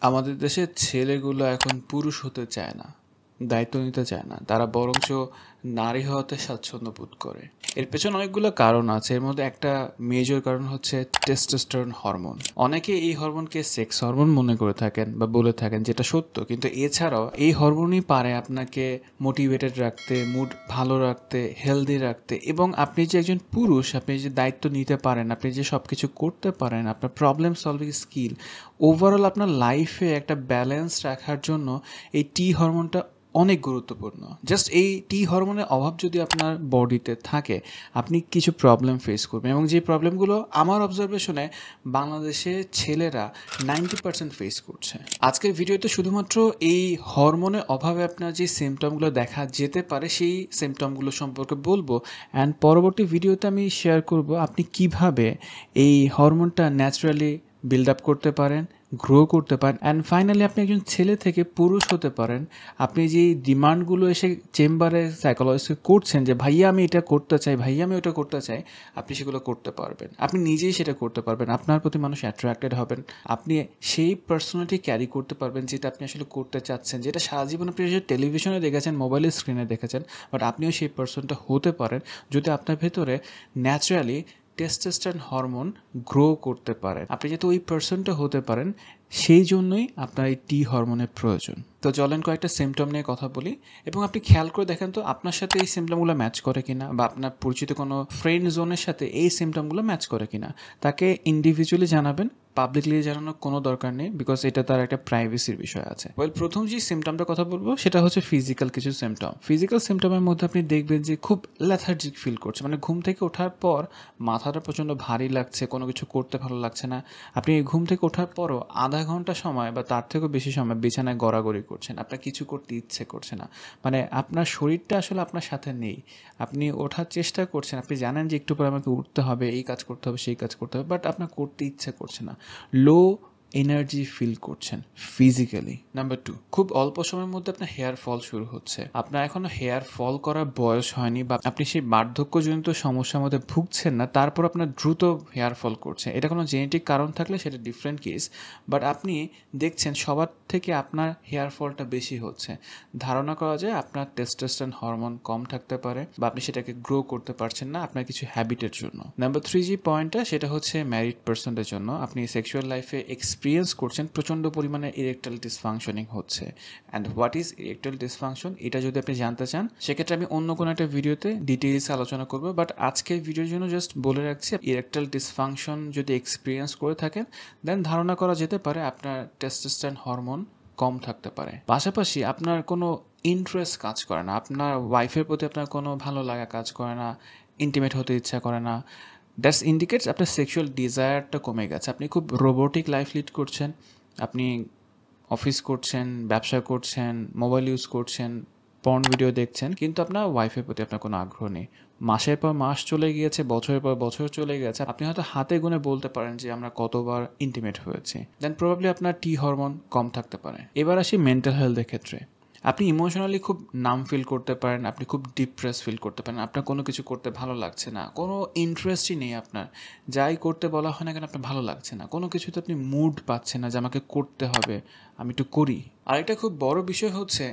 আমাদের দেশের ছেলেগুলো এখন পুরুষ হতে চায় না, দায়িত্ব নিতে চায় না, তারা বরঞ্চ নারী হওয়াতে স্বাচ্ছন্দ্য বোধ করে। এর পেছনে অনেকগুলো কারণ আছে। এর মধ্যে একটা মেজর কারণ হচ্ছে টেস্টোস্টেরন হরমোন। অনেকে এই হরমোনকে সেক্স হরমোন মনে করে থাকেন বা বলে থাকেন, যেটা সত্য, কিন্তু এছাড়াও এই হরমোনই পারে আপনাকে মোটিভেটেড রাখতে, মুড ভালো রাখতে, হেলদি রাখতে, এবং আপনি যে একজন পুরুষ, আপনি যে দায়িত্ব নিতে পারেন, আপনি যে সব কিছু করতে পারেন, আপনার প্রবলেম সলভিং স্কিল, ওভারঅল আপনার লাইফে একটা ব্যালেন্স রাখার জন্য এই টি হরমোনটা অনেক গুরুত্বপূর্ণ। জাস্ট এই টি হরমোনের অভাব যদি আপনার বডিতে থাকে, আপনি কিছু প্রবলেম ফেস করবেন, এবং যে প্রবলেমগুলো আমার অবজারভেশনে বাংলাদেশে ছেলেরা 90% ফেস করছে। আজকের ভিডিওতে শুধুমাত্র এই হরমোনের অভাবে আপনার যে সিমটমগুলো দেখা যেতে পারে সেই সিমটমগুলো সম্পর্কে বলবো, অ্যান্ড পরবর্তী ভিডিওতে আমি শেয়ার করব আপনি কিভাবে এই হরমোনটা ন্যাচারালি বিল্ড আপ করতে পারেন, গ্রো করতে পারেন, অ্যান্ড ফাইনালি আপনি একজন ছেলে থেকে পুরুষ হতে পারেন। আপনি যে ডিমান্ডগুলো এসে চেম্বারে সাইকোলজিস্টকে করছেন যে ভাইয়া আমি এটা করতে চাই, ভাইয়া আমি ওটা করতে চাই, আপনি সেগুলো করতে পারবেন। আপনি নিজেই সেটা করতে পারবেন, আপনার প্রতি মানুষ অ্যাট্রাক্টেড হবেন, আপনি সেই পার্সোনালিটি ক্যারি করতে পারবেন যেটা আপনি আসলে করতে চাচ্ছেন, যেটা সারা জীবন আপনি টেলিভিশনে দেখেছেন, মোবাইলের স্ক্রিনে দেখেছেন, বাট আপনিও সেই পার্সনটা হতে পারেন যদি আপনার ভেতরে ন্যাচারালি টেস্টোস্টেরন হরমোন গ্রো করতে পারেন। আপনি যাতে ওই পার্সনটা হতে পারেন, সেই জন্যই আপনার এই টি হরমোনের প্রয়োজন। তো চলেন কয়েকটা সিমটম নিয়ে কথা বলি, এবং আপনি খেয়াল করে দেখেন তো আপনার সাথে এই সিমটমগুলো ম্যাচ করে কিনা, বা আপনার পরিচিত কোনো ফ্রেন্ড জোনের সাথে এই সিমটমগুলো ম্যাচ করে কিনা। তাকে ইন্ডিভিজুয়ালি জানাবেন, পাবলিকলি জানানোর কোনো দরকার নেই, বিকজ এটা তার একটা প্রাইভেসির বিষয় আছে। প্রথম যে সিমটমটার কথা বলবো সেটা হচ্ছে ফিজিক্যাল কিছু সিমটম। ফিজিক্যাল সিমটমের মধ্যে আপনি দেখবেন যে খুব লেথার্জিক ফিল করছে, মানে ঘুম থেকে ওঠার পর মাথাটা প্রচণ্ড ভারী লাগছে, কোনো কিছু করতে ভালো লাগছে না। আপনি ঘুম থেকে ওঠার পরও আধা ঘন্টা সময় বা তার থেকেও বেশি সময় বিছানায় গড়াগড়ি করছেন, আপনার কিছু করতে ইচ্ছে করছে না, মানে আপনার শরীরটা আসলে আপনার সাথে নেই। আপনি ওঠার চেষ্টা করছেন, আপনি জানেন যে একটু পরে আমাকে উঠতে হবে, এই কাজ করতে হবে, সেই কাজ করতে হবে, বাট আপনার করতে ইচ্ছে করছে না। লো এনার্জি ফিল করছেন ফিজিক্যালি। নাম্বার 2, খুব অল্প সময়ের মধ্যে আপনার হেয়ার ফল শুরু হচ্ছে। আপনার এখনো হেয়ার ফল করার বয়স হয়নি, বা আপনি সেই বার্ধক্যজনিত সমস্যার মধ্যে ভুগছেন না, তারপর আপনার দ্রুত হেয়ার ফল করছে। এটা কোনো জেনেটিক কারণ থাকলে সেটা ডিফারেন্ট কেস, বাট আপনি দেখছেন সবার থেকে আপনার হেয়ার ফলটা বেশি হচ্ছে। ধারণা করা যায় আপনার টেস্টোস্টেরন হরমোন কম থাকতে পারে, বা আপনি সেটাকে গ্রো করতে পারছেন না আপনার কিছু হ্যাবিটের জন্য। নাম্বার 3 যে পয়েন্টটা, সেটা হচ্ছে ম্যারিড পার্সনদের জন্য। আপনি সেক্সুয়াল লাইফে এক্সপিরিয়েন্স করছেন প্রচণ্ড পরিমাণে ইরেকটাইল ডিসফাংশনিং হচ্ছে। And what is erectile dysfunction, এটা যদি আপনি জানতে চান সেক্ষেত্রে আমি অন্য কোনো একটা ভিডিওতে ডিটেইলস আলোচনা করবো, বাট আজকের ভিডিওর জন্য জাস্ট বলে রাখছি, ইরেকটাইল ডিসফাংশন যদি এক্সপিরিয়েন্স করে থাকেন, দেন ধারণা করা যেতে পারে আপনার টেস্টোস্টেরন হরমোন কম থাকতে পারে। পাশাপাশি আপনার কোনো ইন্টারেস্ট কাজ করে না, আপনার ওয়াইফের প্রতি আপনার কোনো ভালো লাগা কাজ করে না, ইন্টিমেট হতে ইচ্ছা করে না, দ্যাটস ইন্ডিকেটস আপনার সেক্সুয়াল ডিজায়ারটা কমে গেছে। আপনি খুব রোবোটিক লাইফ লিড করছেন, আপনি অফিস করছেন, ব্যবসা করছেন, মোবাইল ইউজ করছেন, পর্ন ভিডিও দেখছেন, কিন্তু আপনার ওয়াইফের প্রতি আপনার কোনো আগ্রহ নেই। মাসের পর মাস চলে গিয়েছে, বছরের পর বছর চলে গেছে, আপনি হয়তো হাতে গুনে বলতে পারেন যে আমরা কতবার ইন্টিমেট হয়েছি। দেন প্রবাবলি আপনার টি হরমোন কম থাকতে পারে। এবার আসি মেন্টাল হেলথের ক্ষেত্রে। আপনি ইমোশনালি খুব নাম ফিল করতে পারেন, আপনি খুব ডিপ্রেস ফিল করতে পারেন, আপনার কোনো কিছু করতে ভালো লাগছে না, কোনো ইন্টারেস্টই নেই আপনার, যাই করতে বলা হয় না কেন আপনার ভালো লাগছে না, কোনো কিছুতে আপনি মুড পাচ্ছেন না যে আমাকে করতে হবে, আমি একটু করি। আরেকটা খুব বড় বিষয় হচ্ছে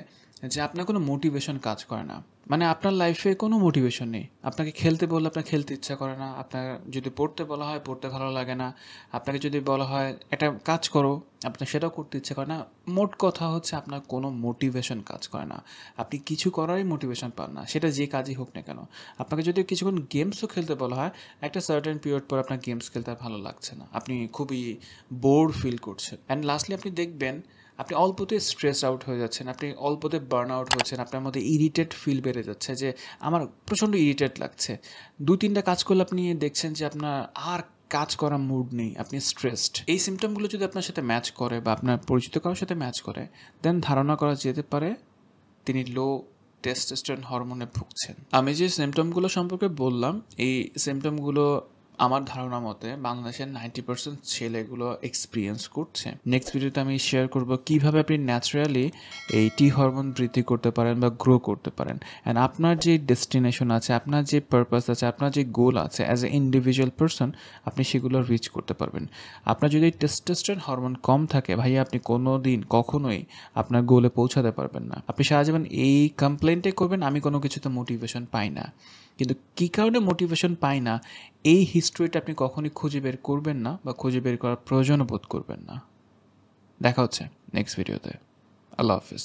যে আপনার কোনো মোটিভেশন কাজ করে না, মানে আপনার লাইফে কোনো মোটিভেশন নেই। আপনাকে খেলতে বললে আপনার খেলতে ইচ্ছা করে না, আপনার যদি পড়তে বলা হয় পড়তে ভালো লাগে না, আপনাকে যদি বলা হয় একটা কাজ করো আপনার সেটাও করতে ইচ্ছে করে না। মোট কথা হচ্ছে আপনার কোনো মোটিভেশন কাজ করে না, আপনি কিছু করারই মোটিভেশন পান না, সেটা যে কাজই হোক না কেন। আপনাকে যদি কিছুক্ষণ গেমসও খেলতে বলা হয়, একটা সার্টেন পিরিয়ড পর আপনার গেমস খেলতে আর ভালো লাগছে না, আপনি খুবই বোর ফিল করছেন। অ্যান্ড লাস্টলি আপনি দেখবেন আপনি অল্পতে স্ট্রেস আউট হয়ে যাচ্ছেন, আপনি অল্পতে বার্ন আউট হচ্ছেন, আপনার মধ্যে ইরিটেট ফিল বেড়ে যাচ্ছে যে আমার প্রচণ্ড ইরিটেট লাগছে। 2-3টা কাজ করলে আপনি দেখছেন যে আপনার আর কাজ করার মুড নেই, আপনি স্ট্রেসড। এই সিমটমগুলো যদি আপনার সাথে ম্যাচ করে বা আপনার পরিচিত কারোর সাথে ম্যাচ করে, দেন ধারণা করা যেতে পারে তিনি লো টেস্টোস্টেরন হরমোনে ভুগছেন। আমি যে সিমটমগুলো সম্পর্কে বললাম, এই সিমটমগুলো আমার ধারণা মতে বাংলাদেশের 90% ছেলেগুলো এক্সপিরিয়েন্স করছে। নেক্সট ভিডিওতে আমি শেয়ার করব কিভাবে আপনি ন্যাচারালি এই টি হরমোন বৃদ্ধি করতে পারেন বা গ্রো করতে পারেন। অ্যান্ড আপনার যে ডেস্টিনেশন আছে, আপনার যে পারপাস আছে, আপনার যে গোল আছে অ্যাজ এ ইন্ডিভিজুয়াল পারসন, আপনি সেগুলো রিচ করতে পারবেন। আপনার যদি টেস্টোস্টেরন হরমোন কম থাকে ভাইয়া, আপনি কোনো দিন কখনোই আপনার গোলে পৌঁছাতে পারবেন না। আপনি সারা জীবন এই কমপ্লেনটাই করবেন, আমি কোনো কিছুতে মোটিভেশন পাই না। কিন্তু কী কারণে মোটিভেশন পাই না, এই হিস্ট্রিটা আপনি কখনই খুঁজে বের করবেন না বা খুঁজে বের করার প্রয়োজনও বোধ করবেন না। দেখা হচ্ছে নেক্সট ভিডিওতে। আল্লাহ হাফিজ।